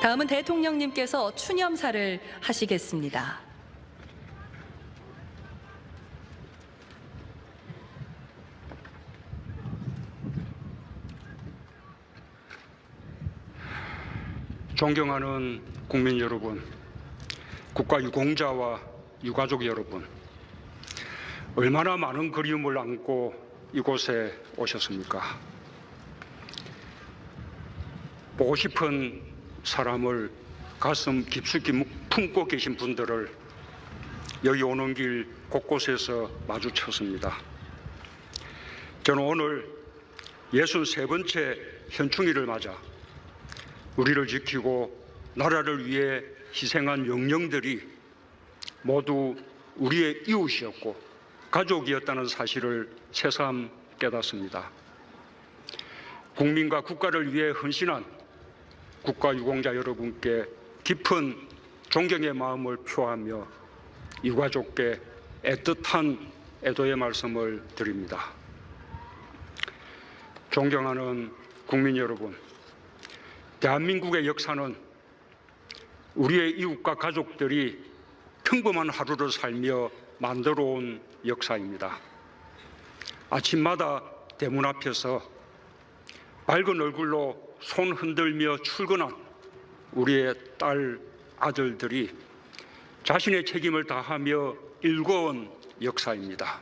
다음은 대통령님께서 추념사를 하시겠습니다. 존경하는 국민 여러분, 국가 유공자와 유가족 여러분, 얼마나 많은 그리움을 안고 이곳에 오셨습니까? 보고 싶은 사람을 가슴 깊숙이 품고 계신 분들을 여기 오는 길 곳곳에서 마주쳤습니다. 저는 오늘 63번째 현충일을 맞아 우리를 지키고 나라를 위해 희생한 영령들이 모두 우리의 이웃이었고 가족이었다는 사실을 새삼 깨닫습니다. 국민과 국가를 위해 헌신한 국가 유공자 여러분께 깊은 존경의 마음을 표하며 유가족께 애틋한 애도의 말씀을 드립니다. 존경하는 국민 여러분, 대한민국의 역사는 우리의 이웃과 가족들이 평범한 하루를 살며 만들어온 역사입니다. 아침마다 대문 앞에서 밝은 얼굴로 손 흔들며 출근한 우리의 딸, 아들들이 자신의 책임을 다하며 일궈온 역사입니다.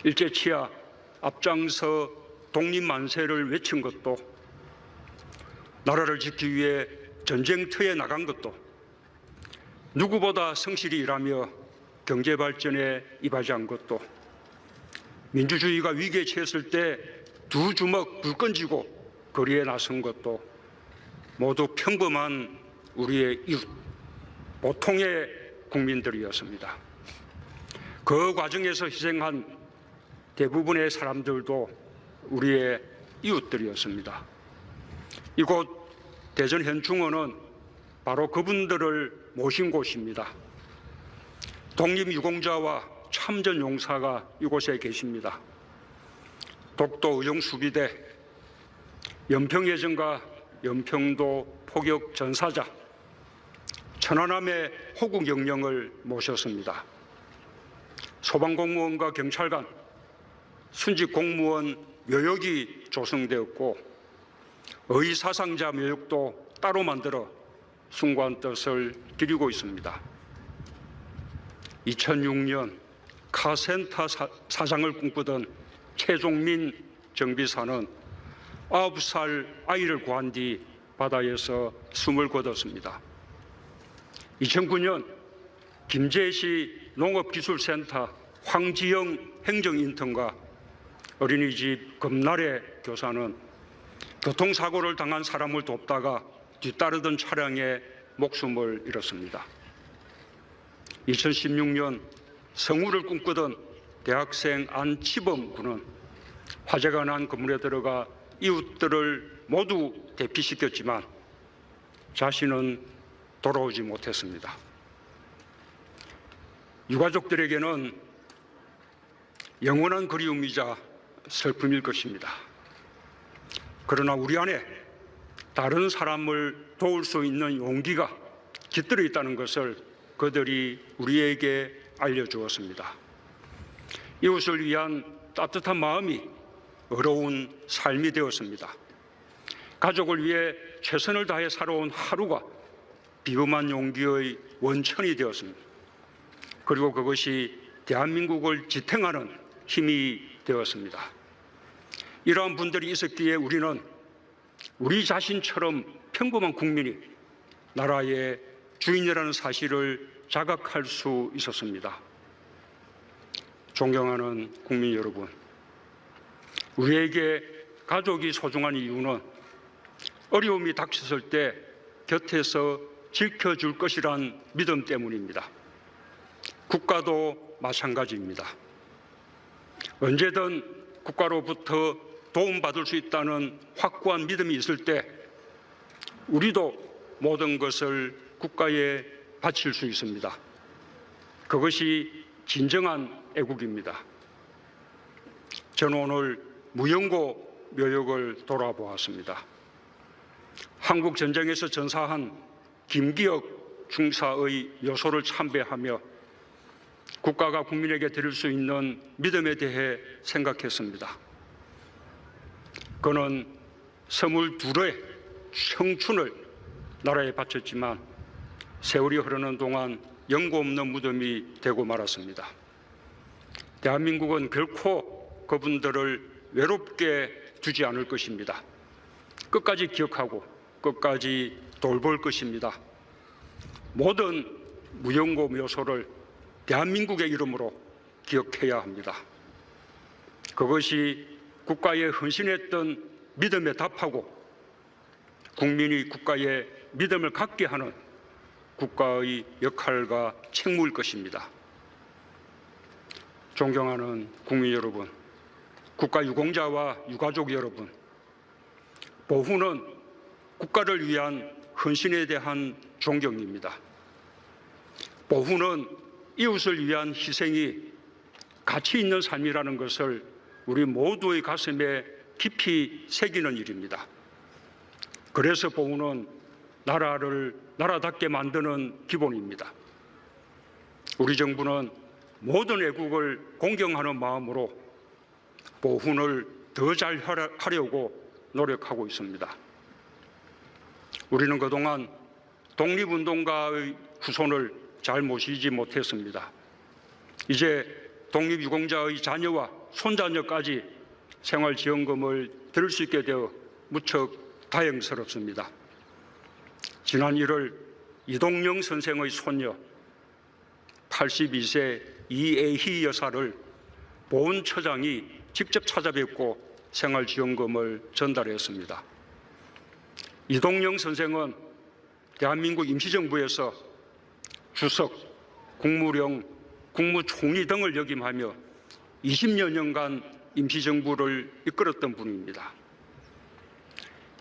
일제치하 앞장서 독립만세를 외친 것도, 나라를 지키기 위해 전쟁터에 나간 것도, 누구보다 성실히 일하며 경제발전에 이바지한 것도, 민주주의가 위기에 처했을 때 두 주먹 불 던지고 거리에 나선 것도 모두 평범한 우리의 이웃, 보통의 국민들이었습니다. 그 과정에서 희생한 대부분의 사람들도 우리의 이웃들이었습니다. 이곳 대전현충원은 바로 그분들을 모신 곳입니다. 독립유공자와 참전용사가 이곳에 계십니다. 독도 의정수비대, 연평해전과 연평도 포격 전사자, 천안함의 호국영령을 모셨습니다. 소방공무원과 경찰관, 순직공무원 묘역이 조성되었고 의사상자 묘역도 따로 만들어 숭고한 뜻을 기리고 있습니다. 2006년 카센터 사장을 꿈꾸던 최종민 정비사는 9살 아이를 구한 뒤 바다에서 숨을 거뒀습니다. 2009년 김제시 농업기술센터 황지영 행정인턴과 어린이집 금날의 교사는 교통사고를 당한 사람을 돕다가 뒤따르던 차량에 목숨을 잃었습니다. 2016년 성우를 꿈꾸던 대학생 안치범 군은 화재가 난 건물에 들어가 이웃들을 모두 대피시켰지만 자신은 돌아오지 못했습니다. 유가족들에게는 영원한 그리움이자 슬픔일 것입니다. 그러나 우리 안에 다른 사람을 도울 수 있는 용기가 깃들어 있다는 것을 그들이 우리에게 알려주었습니다. 이웃을 위한 따뜻한 마음이 어려운 삶이 되었습니다. 가족을 위해 최선을 다해 살아온 하루가 비범한 용기의 원천이 되었습니다. 그리고 그것이 대한민국을 지탱하는 힘이 되었습니다. 이러한 분들이 있었기에 우리는 우리 자신처럼 평범한 국민이 나라의 주인이라는 사실을 자각할 수 있었습니다. 존경하는 국민 여러분, 우리에게 가족이 소중한 이유는 어려움이 닥쳤을 때 곁에서 지켜줄 것이란 믿음 때문입니다. 국가도 마찬가지입니다. 언제든 국가로부터 도움받을 수 있다는 확고한 믿음이 있을 때 우리도 모든 것을 국가에 바칠 수 있습니다. 그것이 진정한 애국입니다. 저는 오늘 무영고 묘역을 돌아보았습니다. 한국 전쟁에서 전사한 김기혁 중사의 요소를 참배하며 국가가 국민에게 드릴 수 있는 믿음에 대해 생각했습니다. 그는 22의 청춘을 나라에 바쳤지만 세월이 흐르는 동안 영고 없는 무덤이 되고 말았습니다. 대한민국은 결코 그분들을 외롭게 두지 않을 것입니다. 끝까지 기억하고 끝까지 돌볼 것입니다. 모든 무영고 묘소를 대한민국의 이름으로 기억해야 합니다. 그것이 국가에 헌신했던 믿음에 답하고 국민이 국가에 믿음을 갖게 하는 국가의 역할과 책무일 것입니다. 존경하는 국민 여러분, 국가 유공자와 유가족 여러분, 보훈은 국가를 위한 헌신에 대한 존경입니다. 보훈은 이웃을 위한 희생이 가치 있는 삶이라는 것을 우리 모두의 가슴에 깊이 새기는 일입니다. 그래서 보훈은 나라를 나라답게 만드는 기본입니다. 우리 정부는 모든 애국을 공경하는 마음으로 보훈을 더 잘 하려고 노력하고 있습니다. 우리는 그동안 독립운동가의 후손을 잘 모시지 못했습니다. 이제 독립유공자의 자녀와 손자녀까지 생활지원금을 들을 수 있게 되어 무척 다행스럽습니다. 지난 1월 이동영 선생의 손녀 82세 이애희 여사를 보훈처장이 직접 찾아뵙고 생활지원금을 전달했습니다. 이동영 선생은 대한민국 임시정부에서 주석, 국무령, 국무총리 등을 역임하며 20여 년간 임시정부를 이끌었던 분입니다.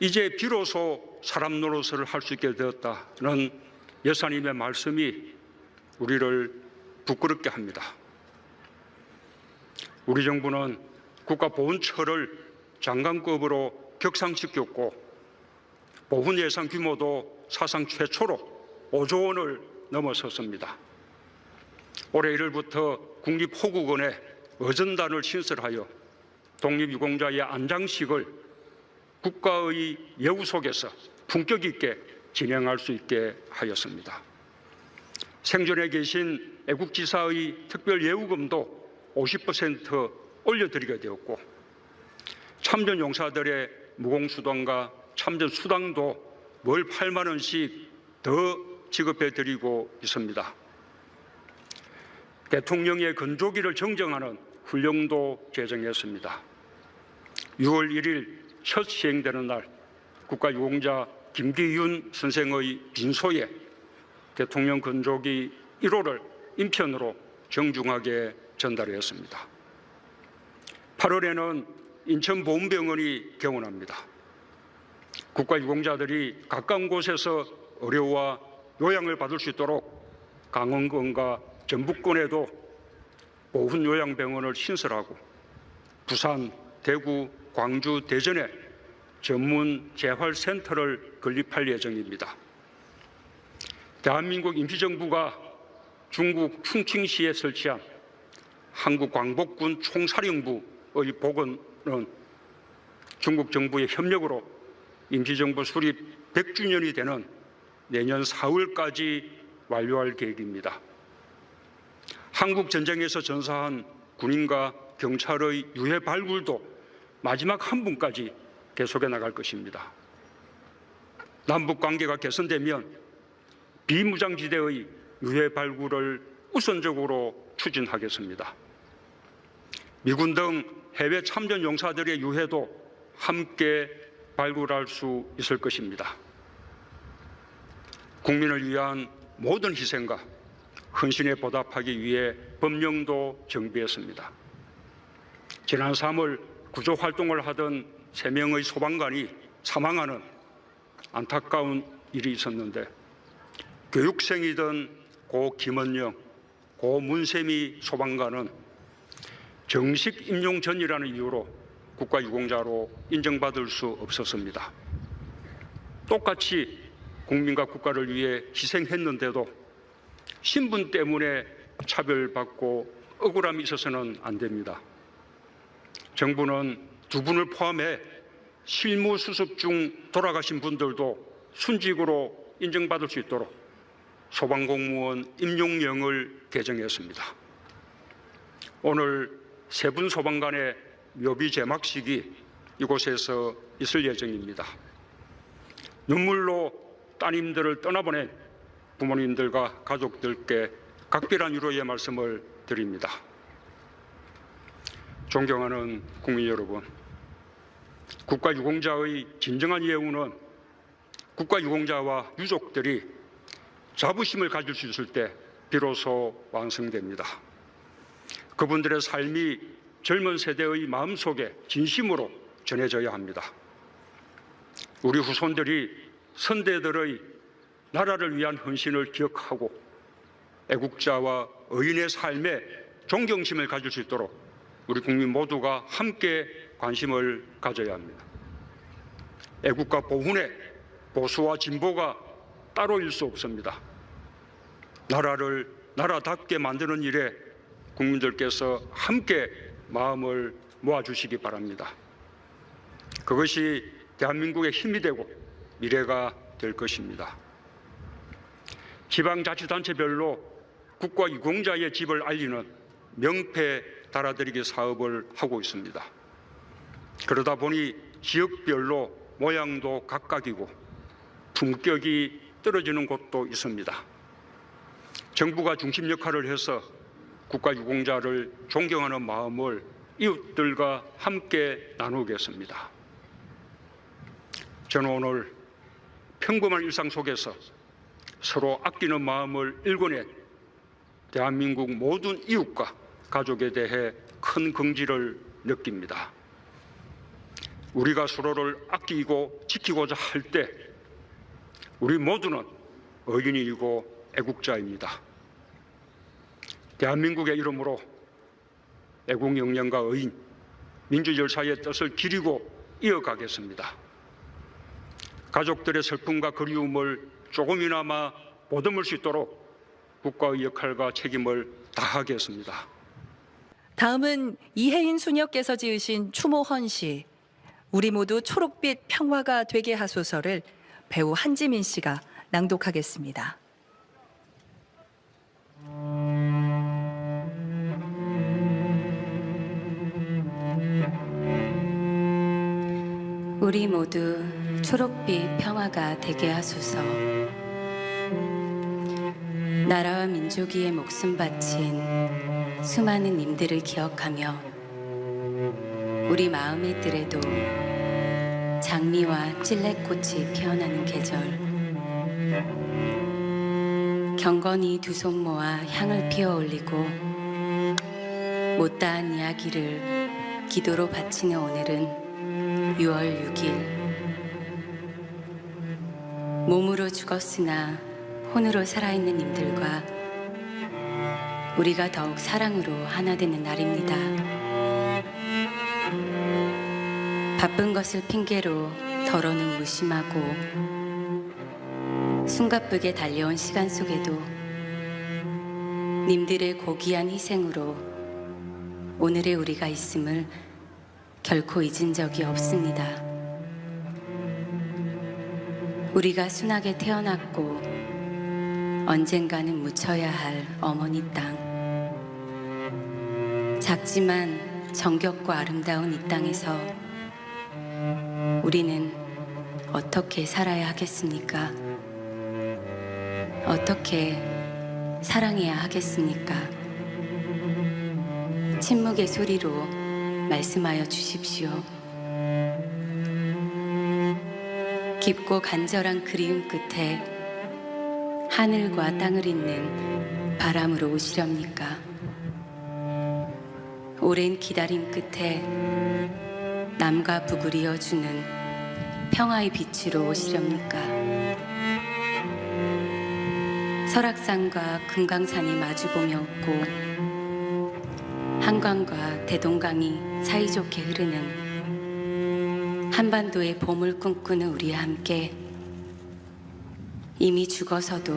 이제 비로소 사람 노릇을 할 수 있게 되었다는 여사님의 말씀이 우리를 부끄럽게 합니다. 우리 정부는 국가보훈처를 장관급으로 격상시켰고 보훈 예산 규모도 사상 최초로 5조 원을 넘어섰습니다. 올해 1월부터 국립호국원에 어전단을 신설하여 독립유공자의 안장식을 국가의 예우 속에서 품격 있게 진행할 수 있게 하였습니다. 생존해 계신 애국지사의 특별예우금도 50% 올려드리게 되었고 참전용사들의 무공수당과 참전수당도 월 8만 원씩 더 지급해드리고 있습니다. 대통령의 건조기를 정정하는 훈령도 제정했습니다. 6월 1일 첫 시행되는 날 국가유공자 김기윤 선생의 빈소에 대통령 건조기 1호를 인편으로 정중하게 전달했습니다. 8월에는 인천보훈병원이 개원합니다. 국가유공자들이 가까운 곳에서 의료와 요양을 받을 수 있도록 강원권과 전북권에도 보훈요양병원을 신설하고 부산, 대구, 광주, 대전에 전문 재활센터를 건립할 예정입니다. 대한민국 임시정부가 중국 충칭시에 설치한 한국광복군 총사령부의 복원은 중국 정부의 협력으로 임시정부 수립 100주년이 되는 내년 4월까지 완료할 계획입니다. 한국 전쟁에서 전사한 군인과 경찰의 유해 발굴도 마지막 한 분까지 계속해 나갈 것입니다. 남북 관계가 개선되면 비무장지대의 유해 발굴을 우선적으로 추진하겠습니다. 미군 등 해외 참전 용사들의 유해도 함께 발굴할 수 있을 것입니다. 국민을 위한 모든 희생과 헌신에 보답하기 위해 법령도 정비했습니다. 지난 3월 구조 활동을 하던 3명의 소방관이 사망하는 안타까운 일이 있었는데 교육생이던 고 김원영, 고 문세미 소방관은 정식 임용 전이라는 이유로 국가유공자로 인정받을 수 없었습니다. 똑같이 국민과 국가를 위해 희생했는데도 신분 때문에 차별받고 억울함이 있어서는 안 됩니다. 정부는 두 분을 포함해 실무 수습 중 돌아가신 분들도 순직으로 인정받을 수 있도록 소방공무원 임용령을 개정했습니다. 오늘 세 분 소방관의 묘비 제막식이 이곳에서 있을 예정입니다. 눈물로 따님들을 떠나보낸 부모님들과 가족들께 각별한 위로의 말씀을 드립니다. 존경하는 국민 여러분, 국가유공자의 진정한 예우는 국가유공자와 유족들이 자부심을 가질 수 있을 때 비로소 완성됩니다. 그분들의 삶이 젊은 세대의 마음속에 진심으로 전해져야 합니다. 우리 후손들이 선대들의 나라를 위한 헌신을 기억하고 애국자와 의인의 삶에 존경심을 가질 수 있도록 우리 국민 모두가 함께 관심을 가져야 합니다. 애국과 보훈에 보수와 진보가 따로일 수 없습니다. 나라를 나라답게 만드는 일에 국민들께서 함께 마음을 모아주시기 바랍니다. 그것이 대한민국의 힘이 되고 미래가 될 것입니다. 지방자치단체별로 국가유공자의 집을 알리는 명패 달아드리기 사업을 하고 있습니다. 그러다 보니 지역별로 모양도 각각이고 품격이 떨어지는 곳도 있습니다. 정부가 중심 역할을 해서 국가유공자를 존경하는 마음을 이웃들과 함께 나누겠습니다. 저는 오늘 평범한 일상 속에서 서로 아끼는 마음을 일궈낸 대한민국 모든 이웃과 가족에 대해 큰 긍지를 느낍니다. 우리가 서로를 아끼고 지키고자 할 때 우리 모두는 의인이고 애국자입니다. 대한민국의 이름으로 애국 역량과 의인, 민주 열사의 뜻을 기리고 이어가겠습니다. 가족들의 슬픔과 그리움을 조금이나마 보듬을 수 있도록 국가의 역할과 책임을 다하겠습니다. 다음은 이혜인 수녀께서 지으신 추모 헌시 우리 모두 초록빛 평화가 되게 하소서를 배우 한지민 씨가 낭독하겠습니다. 우리 모두 초록빛 평화가 되게 하소서. 나라와 민족위에 목숨 바친 수많은 님들을 기억하며 우리 마음의 뜰에도 장미와 찔레꽃이 피어나는 계절, 경건히 두 손 모아 향을 피워 올리고 못다한 이야기를 기도로 바치는 오늘은 6월 6일. 몸으로 죽었으나 혼으로 살아있는 님들과 우리가 더욱 사랑으로 하나 되는 날입니다. 바쁜 것을 핑계로 덜어는 무심하고 숨가쁘게 달려온 시간 속에도 님들의 고귀한 희생으로 오늘의 우리가 있음을 결코 잊은 적이 없습니다. 우리가 순하게 태어났고 언젠가는 묻혀야 할 어머니 땅, 작지만 정겹고 아름다운 이 땅에서 우리는 어떻게 살아야 하겠습니까? 어떻게 사랑해야 하겠습니까? 침묵의 소리로 말씀하여 주십시오. 깊고 간절한 그리움 끝에 하늘과 땅을 잇는 바람으로 오시렵니까? 오랜 기다림 끝에 남과 북을 이어주는 평화의 빛으로 오시렵니까? 설악산과 금강산이 마주보며 웃고 한강과 대동강이 사이좋게 흐르는 한반도의 봄을 꿈꾸는 우리와 함께 이미 죽어서도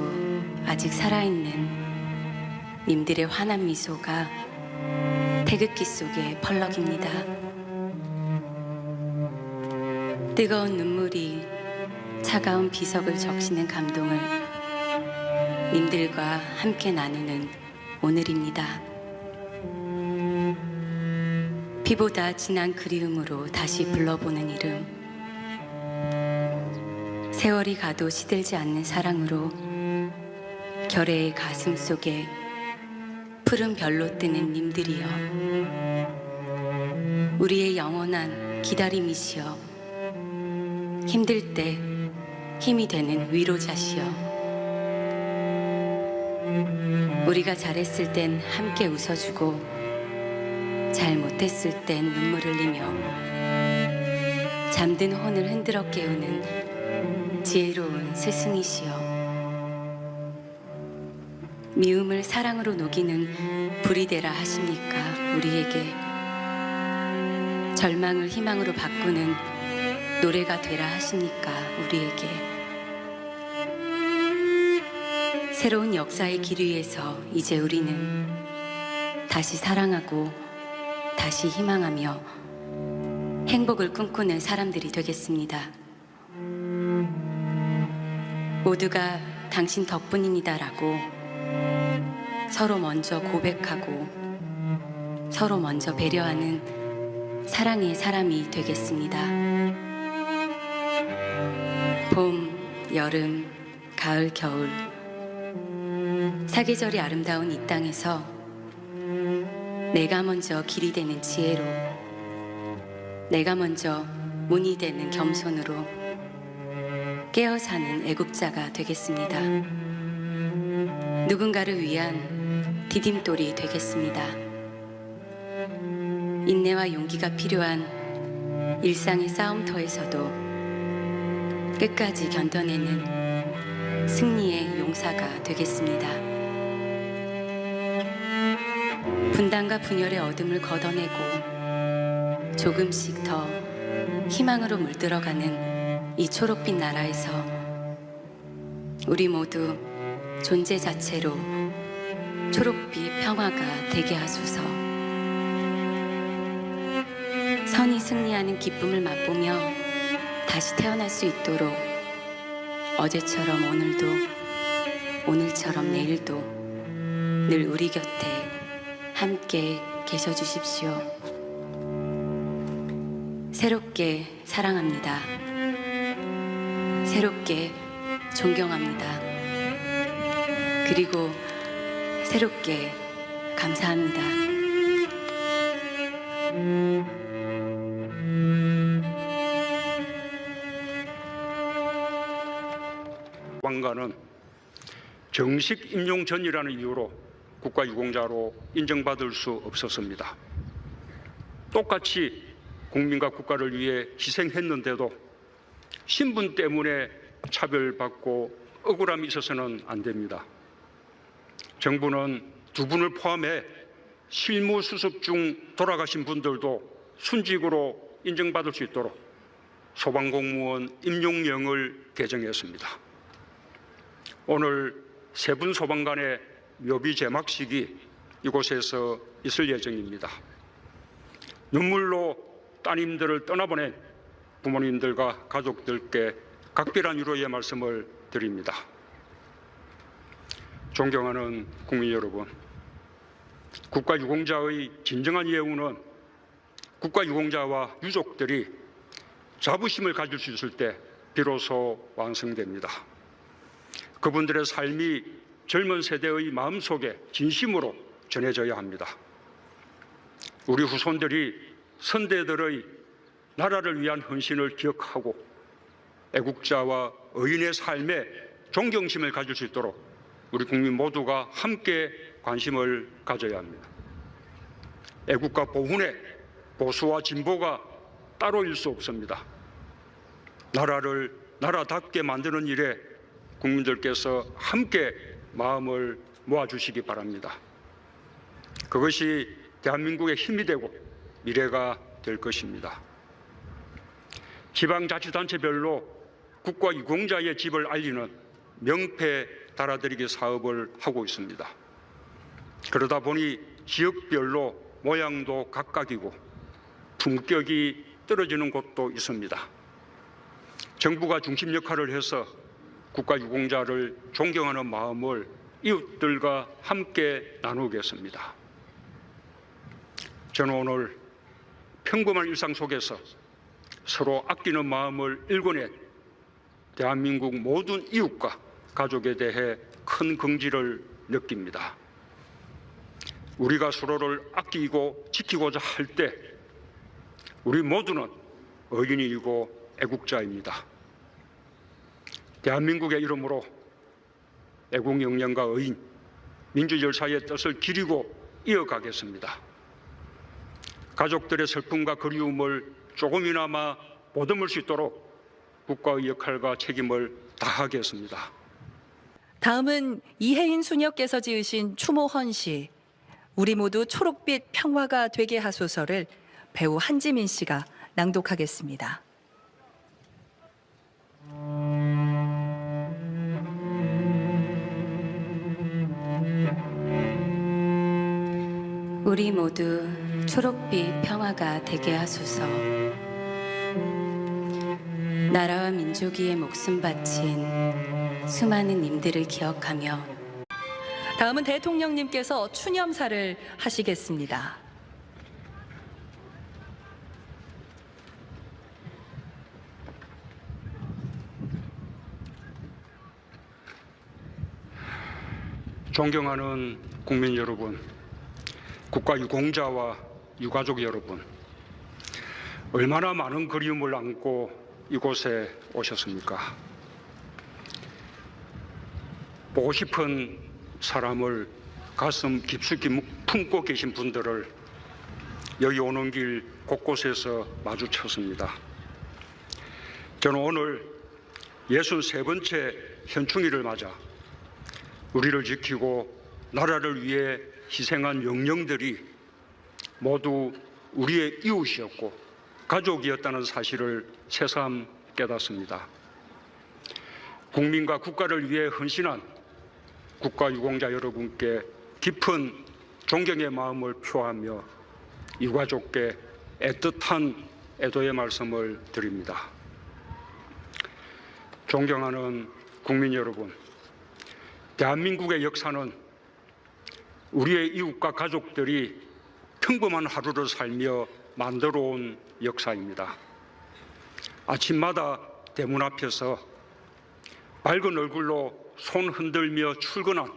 아직 살아있는 님들의 환한 미소가 태극기 속에 펄럭입니다. 뜨거운 눈물이 차가운 비석을 적시는 감동을 님들과 함께 나누는 오늘입니다. 피보다 진한 그리움으로 다시 불러보는 이름, 세월이 가도 시들지 않는 사랑으로 결의의 가슴 속에 푸른 별로 뜨는 님들이여, 우리의 영원한 기다림이시여, 힘들 때 힘이 되는 위로자시여, 우리가 잘했을 땐 함께 웃어주고 잘못했을 땐 눈물 흘리며 잠든 혼을 흔들어 깨우는 지혜로운 스승이시여, 미움을 사랑으로 녹이는 불이 되라 하십니까 우리에게, 절망을 희망으로 바꾸는 노래가 되라 하십니까 우리에게. 새로운 역사의 길 위에서 이제 우리는 다시 사랑하고 다시 희망하며 행복을 꿈꾸는 사람들이 되겠습니다. 모두가 당신 덕분입니다라고 서로 먼저 고백하고 서로 먼저 배려하는 사랑의 사람이 되겠습니다. 봄, 여름, 가을, 겨울, 사계절이 아름다운 이 땅에서 내가 먼저 길이 되는 지혜로, 내가 먼저 문이 되는 겸손으로 깨어 사는 애국자가 되겠습니다. 누군가를 위한 디딤돌이 되겠습니다. 인내와 용기가 필요한 일상의 싸움터에서도 끝까지 견뎌내는 승리의 용사가 되겠습니다. 분단과 분열의 어둠을 걷어내고 조금씩 더 희망으로 물들어가는 이 초록빛 나라에서 우리 모두 존재 자체로 초록빛 평화가 되게 하소서. 선이 승리하는 기쁨을 맛보며 다시 태어날 수 있도록 어제처럼 오늘도, 오늘처럼 내일도 늘 우리 곁에 함께 계셔 주십시오. 새롭게 사랑합니다. 새롭게 존경합니다. 그리고 새롭게 감사합니다. 왕가는 정식 임용 전이라는 이유로 국가유공자로 인정받을 수 없었습니다. 똑같이 국민과 국가를 위해 희생했는데도 신분 때문에 차별받고 억울함이 있어서는 안 됩니다. 정부는 두 분을 포함해 실무 수습 중 돌아가신 분들도 순직으로 인정받을 수 있도록 소방공무원 임용령을 개정했습니다. 오늘 세 분 소방관의 묘비 제막식이 이곳에서 있을 예정입니다. 눈물로 따님들을 떠나보낸 부모님들과 가족들께 각별한 위로의 말씀을 드립니다. 존경하는 국민 여러분, 국가유공자의 진정한 예우는 국가유공자와 유족들이 자부심을 가질 수 있을 때 비로소 완성됩니다. 그분들의 삶이 젊은 세대의 마음속에 진심으로 전해져야 합니다. 우리 후손들이 선대들의 나라를 위한 헌신을 기억하고 애국자와 의인의 삶에 존경심을 가질 수 있도록 우리 국민 모두가 함께 관심을 가져야 합니다. 애국과 보훈의 보수와 진보가 따로일 수 없습니다. 나라를 나라답게 만드는 일에 국민들께서 함께 마음을 모아주시기 바랍니다. 그것이 대한민국의 힘이 되고 미래가 될 것입니다. 지방자치단체별로 국가유공자의 집을 알리는 명패 달아드리기 사업을 하고 있습니다. 그러다 보니 지역별로 모양도 각각이고 품격이 떨어지는 곳도 있습니다. 정부가 중심 역할을 해서 국가유공자를 존경하는 마음을 이웃들과 함께 나누겠습니다. 저는 오늘 평범한 일상 속에서 서로 아끼는 마음을 일궈낸 대한민국 모든 이웃과 가족에 대해 큰 긍지를 느낍니다. 우리가 서로를 아끼고 지키고자 할 때 우리 모두는 의인이고 애국자입니다. 대한민국의 이름으로 애국 역량과 의인, 민주열사의 뜻을 기리고 이어가겠습니다. 가족들의 슬픔과 그리움을 조금이나마 보듬을 수 있도록 국가의 역할과 책임을 다하겠습니다. 다음은 이혜인 수녀께서 지으신 추모 헌시 우리 모두 초록빛 평화가 되게 하소서를 배우 한지민 씨가 낭독하겠습니다. 우리 모두 초록빛 평화가 되게 하소서. 나라와 민족 위에 목숨 바친 수많은 님들을 기억하며 다음은 대통령님께서 추념사를 하시겠습니다. 존경하는 국민 여러분, 국가유공자와 유가족 여러분, 얼마나 많은 그리움을 안고 이곳에 오셨습니까? 보고 싶은 사람을 가슴 깊숙이 품고 계신 분들을 여기 오는 길 곳곳에서 마주쳤습니다. 저는 오늘 63번째 현충일을 맞아 우리를 지키고 나라를 위해 희생한 영령들이 모두 우리의 이웃이었고 가족이었다는 사실을 새삼 깨닫습니다. 국민과 국가를 위해 헌신한 국가유공자 여러분께 깊은 존경의 마음을 표하며 유가족께 애틋한 애도의 말씀을 드립니다. 존경하는 국민 여러분, 대한민국의 역사는 우리의 이웃과 가족들이 평범한 하루를 살며 만들어온 역사입니다. 아침마다 대문 앞에서 밝은 얼굴로 손 흔들며 출근한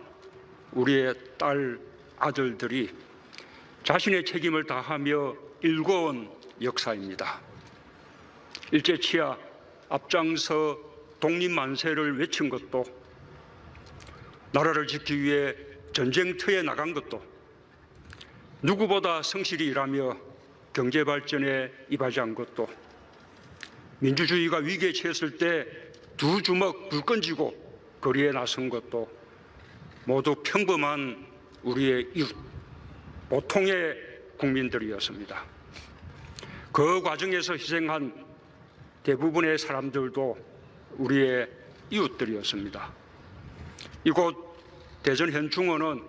우리의 딸, 아들들이 자신의 책임을 다하며 일궈온 역사입니다. 일제치하 앞장서 독립만세를 외친 것도, 나라를 지키기 위해 전쟁터에 나간 것도, 누구보다 성실히 일하며 경제발전에 이바지한 것도, 민주주의가 위기에 처했을 때 두 주먹 불 끈지고 거리에 나선 것도 모두 평범한 우리의 이웃, 보통의 국민들이었습니다. 그 과정에서 희생한 대부분의 사람들도 우리의 이웃들이었습니다. 이곳 대전 현충원은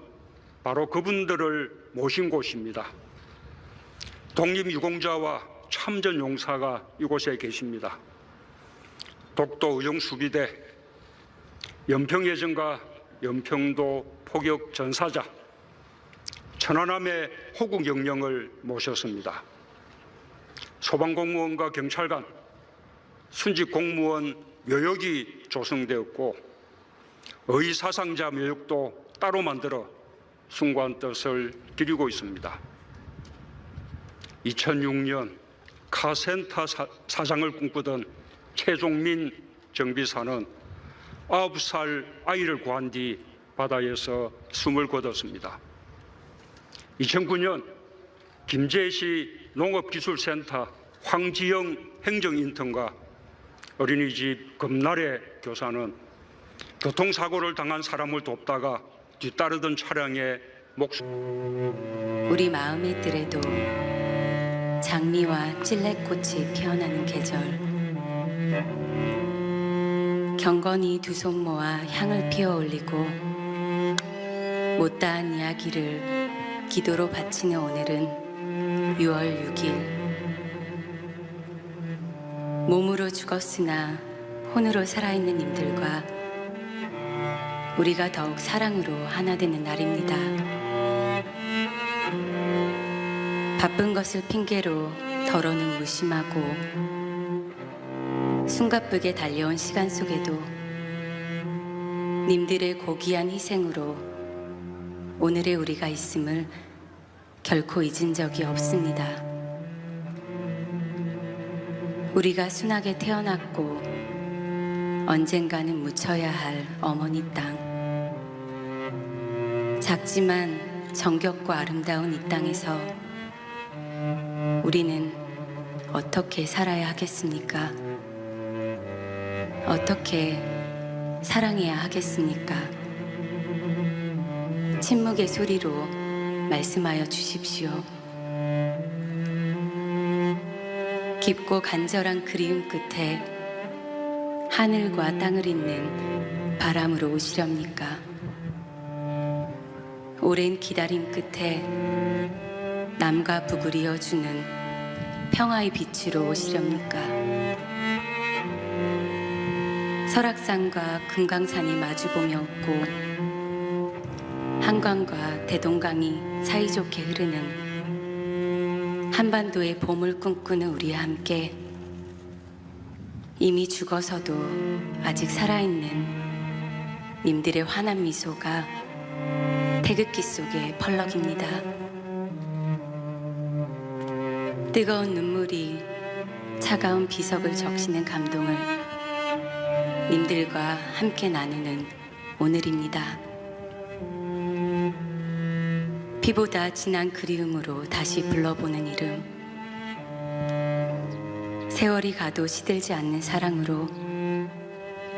바로 그분들을 모신 곳입니다. 독립유공자와 참전용사가 이곳에 계십니다. 독도 의정수비대, 연평해전과 연평도 포격 전사자, 천안함의 호국영령을 모셨습니다. 소방공무원과 경찰관, 순직 공무원 묘역이 조성되었고 의사상자 묘역도 따로 만들어 숭고한 뜻을 기리고 있습니다. 2006년 카센터 사장을 꿈꾸던 최종민 정비사는 9살 아이를 구한 뒤 바다에서 숨을 거뒀습니다. 2009년 김제시 농업기술센터 황지영 행정인턴과 어린이집 금날의 교사는 교통사고를 당한 사람을 돕다가 뒤따르던 차량에 우리 마음의 뜰에도 장미와 찔레꽃이 피어나는 계절, 경건히 두 손 모아 향을 피워 올리고 못다한 이야기를 기도로 바치는 오늘은 6월 6일. 몸으로 죽었으나 혼으로 살아있는 님들과 우리가 더욱 사랑으로 하나 되는 날입니다. 바쁜 것을 핑계로 더러는 무심하고 숨가쁘게 달려온 시간 속에도 님들의 고귀한 희생으로 오늘의 우리가 있음을 결코 잊은 적이 없습니다. 우리가 순하게 태어났고 언젠가는 묻혀야 할 어머니 땅. 작지만 정겹고 아름다운 이 땅에서 우리는 어떻게 살아야 하겠습니까? 어떻게 사랑해야 하겠습니까? 침묵의 소리로 말씀하여 주십시오. 깊고 간절한 그리움 끝에 하늘과 땅을 잇는 바람으로 오시렵니까? 오랜 기다림 끝에 남과 북을 이어주는 평화의 빛으로 오시렵니까? 설악산과 금강산이 마주보며 웃고 한강과 대동강이 사이좋게 흐르는 한반도의 봄을 꿈꾸는 우리와 함께 이미 죽어서도 아직 살아있는 님들의 환한 미소가 태극기 속에 펄럭입니다. 뜨거운 눈물이 차가운 비석을 적시는 감동을 님들과 함께 나누는 오늘입니다. 피보다 진한 그리움으로 다시 불러보는 이름, 세월이 가도 시들지 않는 사랑으로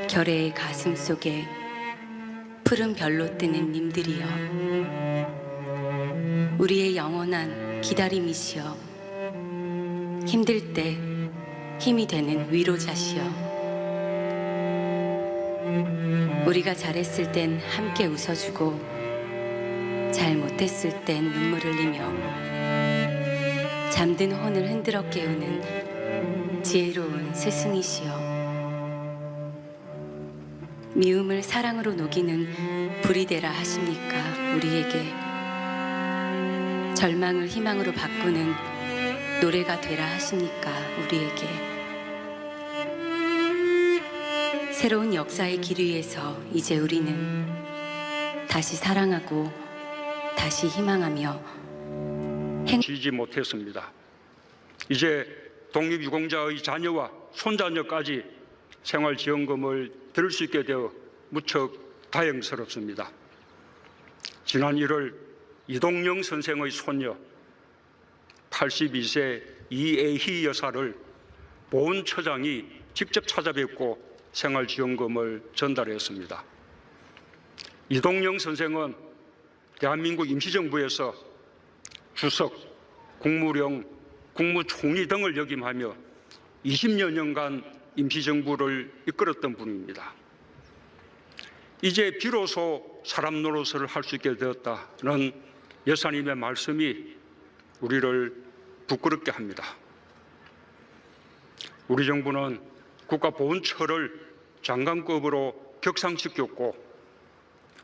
결의의 가슴 속에 푸른 별로 뜨는 님들이여, 우리의 영원한 기다림이시여, 힘들 때 힘이 되는 위로자시여, 우리가 잘했을 땐 함께 웃어주고 잘못했을 땐 눈물 흘리며 잠든 혼을 흔들어 깨우는 지혜로운 스승이시여, 미움을 사랑으로 녹이는 불이 되라 하십니까? 우리에게 절망을 희망으로 바꾸는 노래가 되라 하십니까? 우리에게 새로운 역사의 길 위에서 이제 우리는 다시 사랑하고 다시 희망하며 지지 못했습니다. 이제 독립유공자의 자녀와 손자녀까지 생활지원금을 들을 수 있게 되어 무척 다행스럽습니다. 지난 1월 이동영 선생의 손녀 82세 이애희 여사를 보훈처장이 직접 찾아뵙고 생활지원금을 전달했습니다. 이동영 선생은 대한민국 임시정부에서 주석, 국무령, 국무총리 등을 역임하며 20여 년간 임시정부를 이끌었던 분입니다. 이제 비로소 사람 노릇을 할 수 있게 되었다는 여사님의 말씀이 우리를 부끄럽게 합니다. 우리 정부는 국가보훈처를 장관급으로 격상시켰고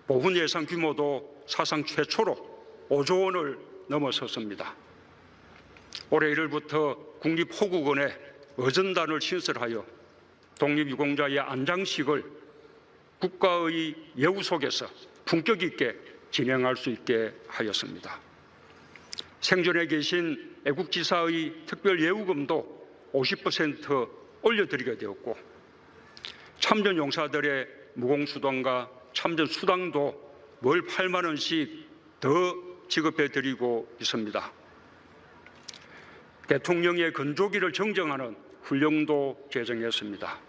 보훈 예산 규모도 사상 최초로 5조 원을 넘어섰습니다. 올해 1월부터 국립호국원에 어전단을 신설하여 독립유공자의 안장식을 국가의 예우 속에서 품격 있게 진행할 수 있게 하였습니다. 생존해 계신 애국지사의 특별예우금도 50% 올려드리게 되었고 참전용사들의 무공수당과 참전수당도 월 8만 원씩 더 지급해드리고 있습니다. 대통령의 건조기를 정정하는 훈령도 제정했습니다.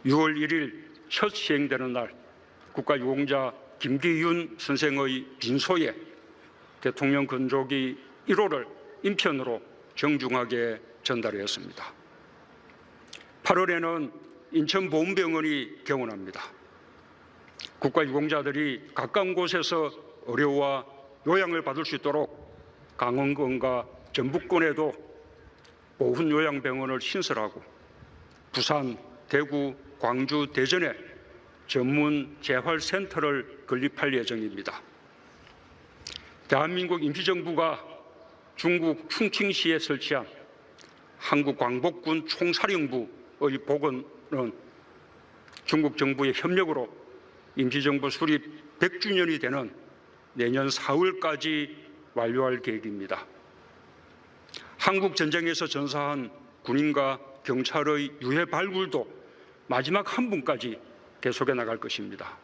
6월 1일 첫 시행되는 날 국가유공자 김기윤 선생의 빈소에 대통령 건조기 1호를 인편으로 정중하게 전달했습니다. 8월에는 인천보훈병원이 개원합니다. 국가유공자들이 가까운 곳에서 의료와 요양을 받을 수 있도록 강원권과 전북권에도 보훈요양병원을 신설하고 부산, 대구, 광주, 대전에 전문 재활센터를 건립할 예정입니다. 대한민국 임시정부가 중국 충칭시에 설치한 한국광복군 총사령부의 복원은 중국 정부의 협력으로 임시정부 수립 100주년이 되는 내년 4월까지 완료할 계획입니다. 한국전쟁에서 전사한 군인과 경찰의 유해 발굴도 마지막 한 분까지 계속해 나갈 것입니다.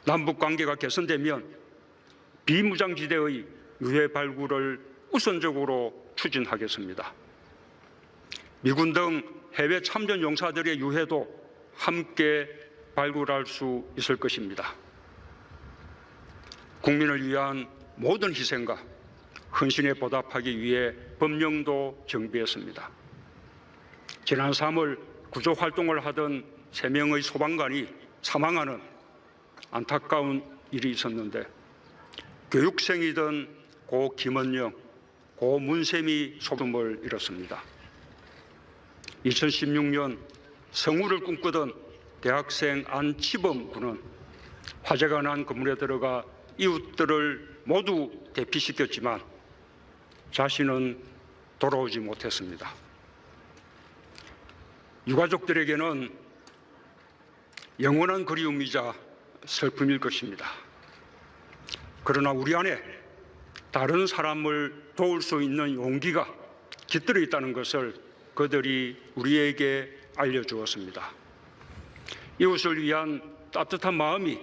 남북 관계가 개선되면 비무장지대의 유해 발굴을 우선적으로 추진하겠습니다. 미군 등 해외 참전 용사들의 유해도 함께 발굴할 수 있을 것입니다. 국민을 위한 모든 희생과 헌신에 보답하기 위해 법령도 정비했습니다. 지난 3월 구조 활동을 하던 3명의 소방관이 사망하는 안타까운 일이 있었는데 교육생이던 고 김원영, 고 문샘이 목숨을 잃었습니다. 2016년 성우를 꿈꾸던 대학생 안치범 군은 화재가 난 건물에 들어가 이웃들을 모두 대피시켰지만 자신은 돌아오지 못했습니다. 유가족들에게는 영원한 그리움이자 슬픔일 것입니다. 그러나 우리 안에 다른 사람을 도울 수 있는 용기가 깃들어 있다는 것을 그들이 우리에게 알려주었습니다. 이웃을 위한 따뜻한 마음이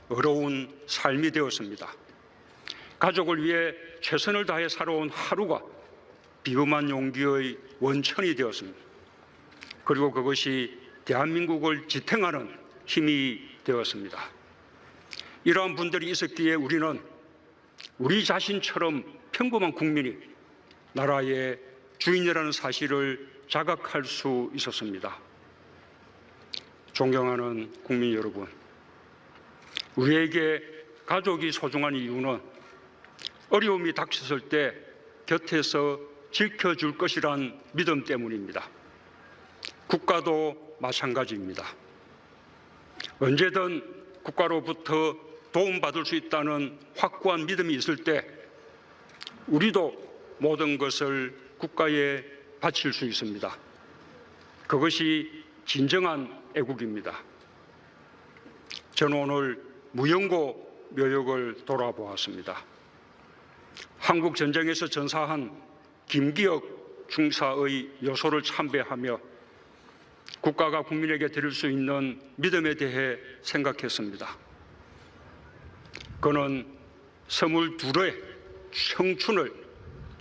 어려운 삶이 되었습니다. 가족을 위해 최선을 다해 살아온 하루가 비범한 용기의 원천이 되었습니다. 그리고 그것이 대한민국을 지탱하는 힘이 되었습니다. 이러한 분들이 있었기에 우리는 우리 자신처럼 평범한 국민이 나라의 주인이라는 사실을 자각할 수 있었습니다. 존경하는 국민 여러분, 우리에게 가족이 소중한 이유는 어려움이 닥쳤을 때 곁에서 지켜줄 것이란 믿음 때문입니다. 국가도 마찬가지입니다. 언제든 국가로부터 도움받을 수 있다는 확고한 믿음이 있을 때 우리도 모든 것을 국가에 바칠 수 있습니다. 그것이 진정한 애국입니다. 저는 오늘 무영고 묘역을 돌아보았습니다. 한국 전쟁에서 전사한 김기혁 중사의 묘소를 참배하며 국가가 국민에게 드릴 수 있는 믿음에 대해 생각했습니다. 그는 22의 청춘을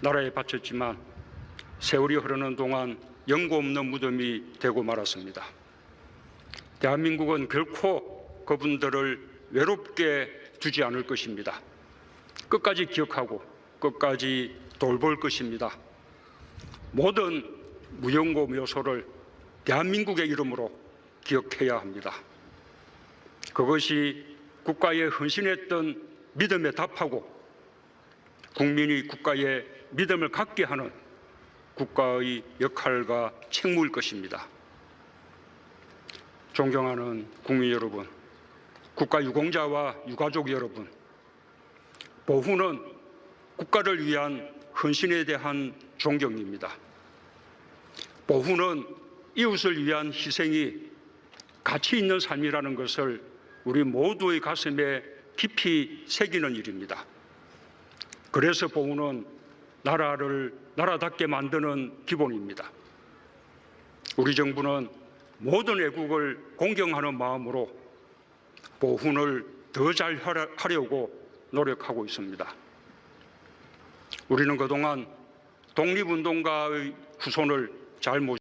나라에 바쳤지만 세월이 흐르는 동안 영고 없는 무덤이 되고 말았습니다. 대한민국은 결코 그분들을 외롭게 두지 않을 것입니다. 끝까지 기억하고 끝까지 돌볼 것입니다. 모든 무영고 묘소를 대한민국의 이름으로 기억해야 합니다. 그것이 국가에 헌신했던 믿음에 답하고 국민이 국가에 믿음을 갖게 하는 국가의 역할과 책무일 것입니다. 존경하는 국민 여러분, 국가 유공자와 유가족 여러분, 보훈은 국가를 위한 헌신에 대한 존경입니다. 보훈은 이웃을 위한 희생이 가치 있는 삶이라는 것을 우리 모두의 가슴에 깊이 새기는 일입니다. 그래서 보훈은 나라를 나라답게 만드는 기본입니다. 우리 정부는 모든 애국을 공경하는 마음으로 보훈을 더 잘 하려고 노력하고 있습니다. 우리는 그동안 독립운동가의 후손을 잘 모시고